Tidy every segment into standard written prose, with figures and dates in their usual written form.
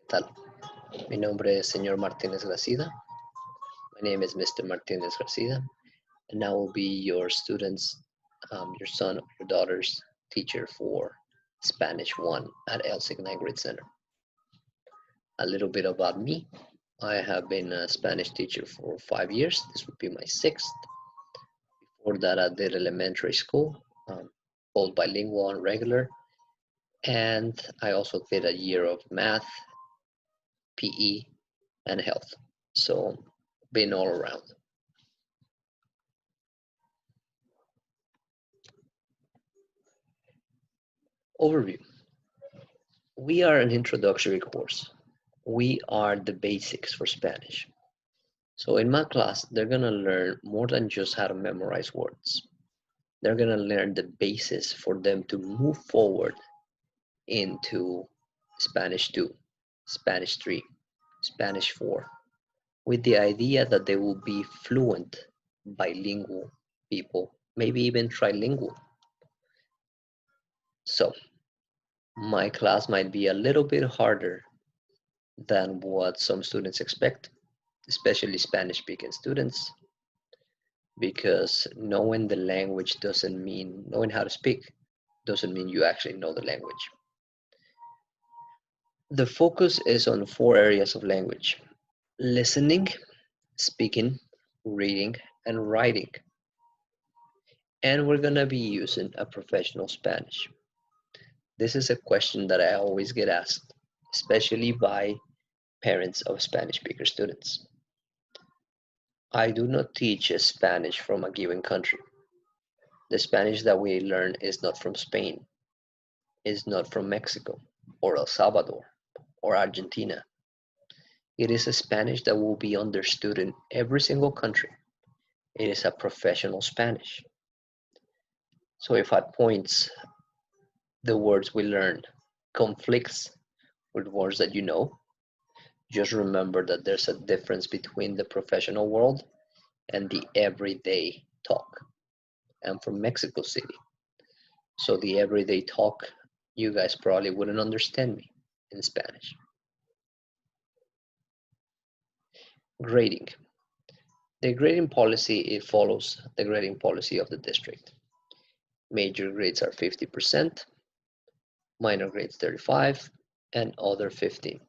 tal? Mi nombre es señor Martinez-Gracida. My name is Mr. Martinez-Gracida, and I will be your student's, your son or your daughter's teacher for Spanish 1 at El Signa Grid Center. A little bit about me. I have been a Spanish teacher for 5 years. This would be my sixth. Before that, I did elementary school, both bilingual and regular. And I also did a year of math, PE, and health. So, been all around. Overview. We are an introductory course. We are the basics for Spanish. So in my class, they're gonna learn more than just how to memorize words. They're gonna learn the basis for them to move forward into Spanish 2, Spanish 3, Spanish 4, with the idea that they will be fluent, bilingual people, maybe even trilingual. So my class might be a little bit harder than what some students expect, especially Spanish-speaking students, because knowing the language doesn't mean, knowing how to speak doesn't mean you actually know the language. The focus is on 4 areas of language: listening, speaking, reading, and writing. And we're gonna be using a professional Spanish. This is a question that I always get asked, especially by parents of Spanish speaker students. I do not teach Spanish from a given country. The Spanish that we learn is not from Spain, is not from Mexico, or El Salvador, or Argentina. It is a Spanish that will be understood in every single country. It is a professional Spanish. So if at points the words we learn conflicts with words that you know, just remember that there's a difference between the professional world and the everyday talk. I'm from Mexico City, so the everyday talk, you guys probably wouldn't understand me in Spanish. Grading. The grading policy, it follows the grading policy of the district. Major grades are 50%, minor grades 35, and other 15.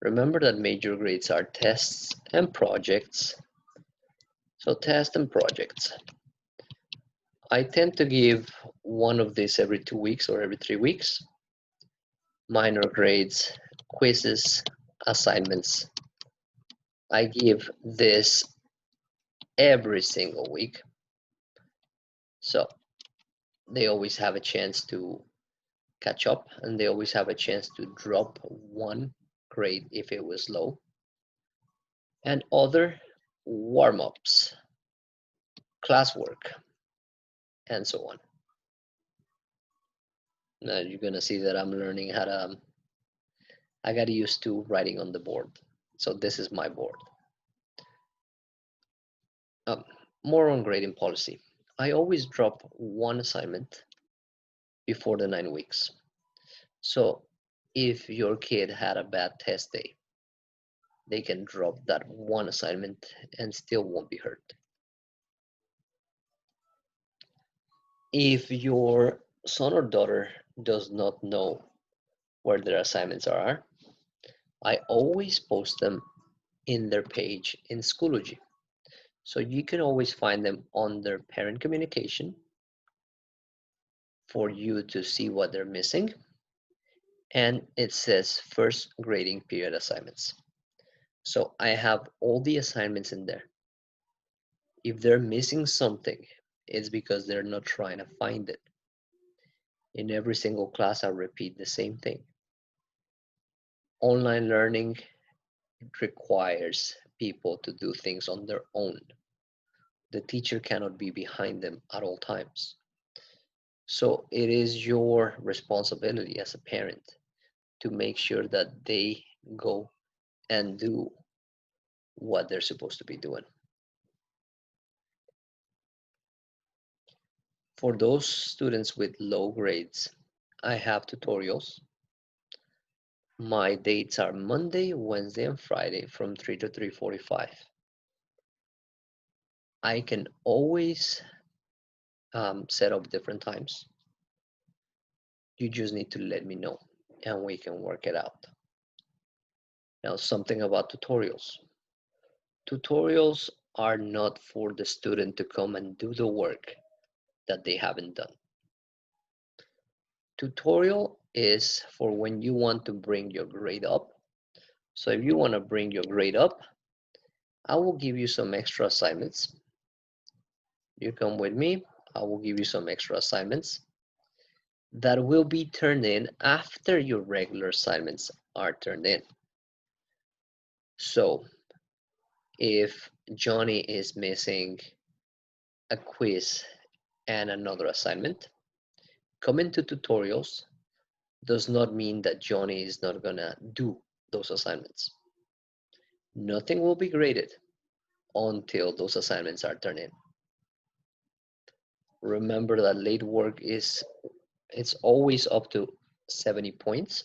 Remember that major grades are tests and projects. So tests and projects. I tend to give one of these every 2 weeks or every 3 weeks. Minor grades, quizzes, assignments. I give this every single week. So they always have a chance to catch up, and they always have a chance to drop one grade if it was low. And other warm-ups, classwork, and so on. Now you're gonna see that I'm learning how to, I got used to writing on the board. So this is my board. More on grading policy. I always drop one assignment before the 9 weeks. So if your kid had a bad test day, they can drop that one assignment and still won't be hurt. If your son or daughter does not know where their assignments are, I always post them in their page in Schoology. So you can always find them on their parent communication for you to see what they're missing. And it says first grading period assignments. So I have all the assignments in there. If they're missing something, it's because they're not trying to find it. In every single class, I repeat the same thing. Online learning requires people to do things on their own. The teacher cannot be behind them at all times. So it is your responsibility as a parent to make sure that they go and do what they're supposed to be doing. For those students with low grades, I have tutorials My dates are Monday, Wednesday, and Friday from 3 to 3:45. I can always set up different times. You just need to let me know and we can work it out. Now, something about tutorials. Tutorials are not for the student to come and do the work that they haven't done. Tutorial is for when you want to bring your grade up. So if you want to bring your grade up, I will give you some extra assignments. You come with me, I will give you some extra assignments that will be turned in after your regular assignments are turned in. So if Johnny is missing a quiz and another assignment, coming to tutorials does not mean that Johnny is not gonna do those assignments. Nothing will be graded until those assignments are turned in. Remember that late work it's always up to 70 points.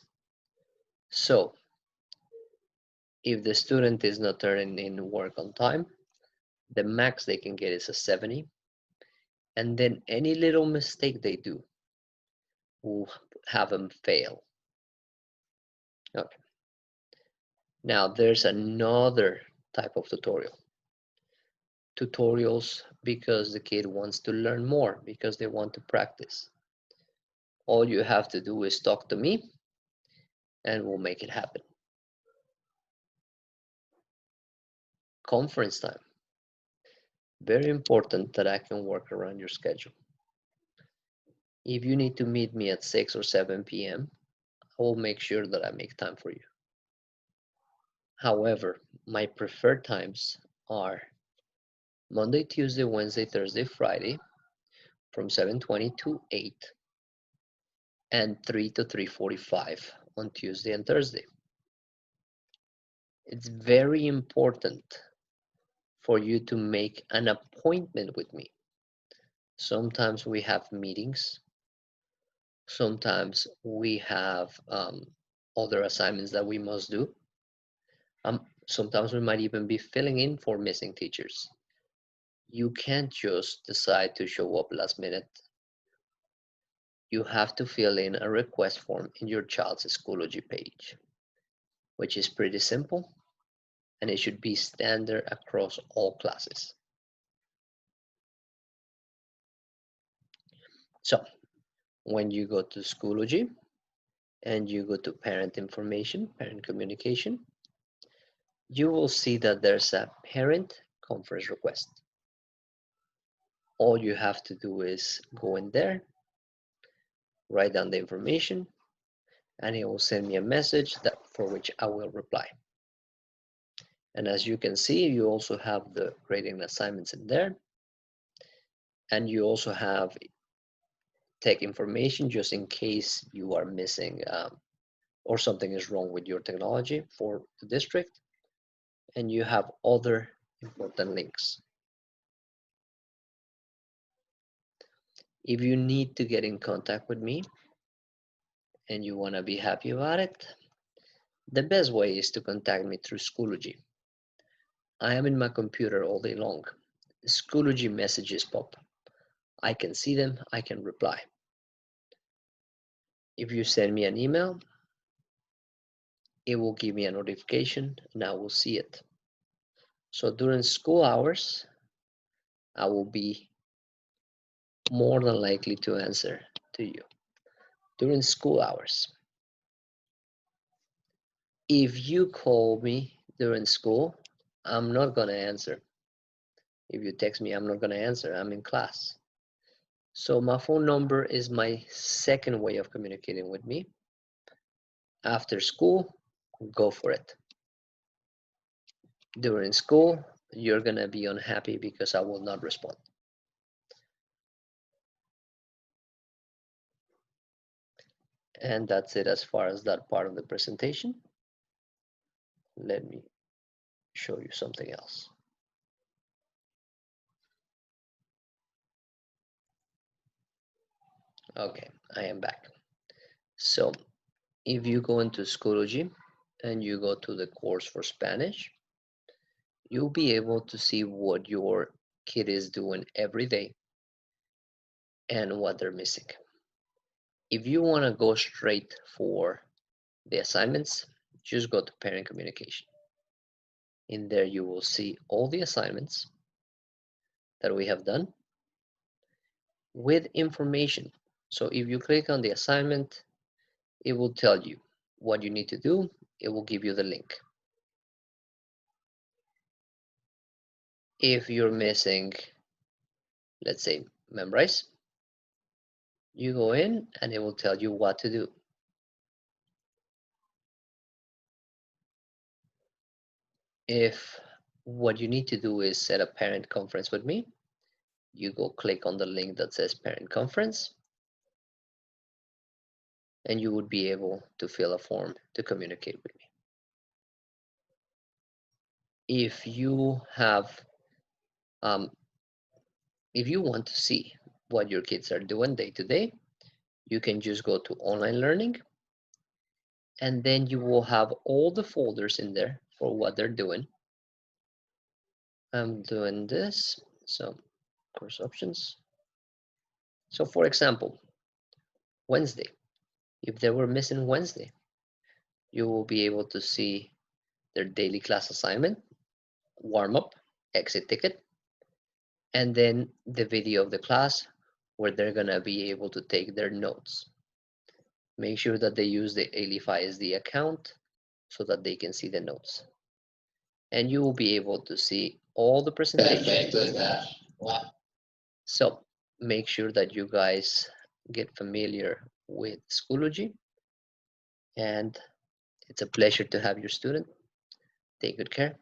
So if the student is not turning in work on time, the max they can get is a 70. And then any little mistake they do will have them fail. Okay. Now there's another type of tutorial. Tutorials because the kid wants to learn more, because they want to practice. All you have to do is talk to me and we'll make it happen. Conference time. Very important that I can work around your schedule. If you need to meet me at 6 or 7 p.m., I will make sure that I make time for you. However, my preferred times are Monday, Tuesday, Wednesday, Thursday, Friday from 7:20 to 8 and 3 to 3:45 on Tuesday and Thursday. It's very important for you to make an appointment with me. Sometimes we have meetings. Sometimes we have other assignments that we must do. Sometimes we might even be filling in for missing teachers. You can't just decide to show up last minute. You have to fill in a request form in your child's Schoology page, which is pretty simple, and it should be standard across all classes. So, when you go to Schoology and you go to parent information, parent communication, you will see that there's a parent conference request. All you have to do is go in there, write down the information, and it will send me a message for which I will reply. And as you can see, you also have the grading assignments in there, and you also have tech information just in case you are missing or something is wrong with your technology for the district, and you have other important links. If you need to get in contact with me and you want to be happy about it, the best way is to contact me through Schoology. I am in my computer all day long. Schoology messages pop. I can see them, I can reply. If you send me an email, it will give me a notification and I will see it. So during school hours, I will be more than likely to answer to you during school hours. If you call me during school, I'm not going to answer. If you text me, I'm not going to answer. I'm in class. So my phone number is my second way of communicating with me. After school, go for it. During school, you're going to be unhappy because I will not respond. And that's it as far as that part of the presentation. Let me show you something else. Okay, I am back. So If you go into Schoology and you go to the course for Spanish, you'll be able to see what your kid is doing every day and what they're missing. If you want to go straight for the assignments, just go to parent communication. In there, you will see all the assignments that we have done with information. So if you click on the assignment, it will tell you what you need to do. It will give you the link. If you're missing, let's say, memorize, you go in and it will tell you what to do. If what you need to do is set a parent conference with me, you go click on the link that says parent conference, and you would be able to fill a form to communicate with me. If you have, if you want to see what your kids are doing day to day, you can just go to online learning, and then you will have all the folders in there for what they're doing. I'm doing this, so course options. So for example, Wednesday, if they were missing Wednesday, you will be able to see their daily class assignment, warm up, exit ticket, and then the video of the class where they're gonna be able to take their notes. Make sure that they use the Alif ISD account so that they can see the notes. And you will be able to see all the presentation. So make sure that you guys get familiar with Schoology, and it's a pleasure to have your student. Take good care.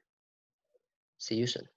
See you soon.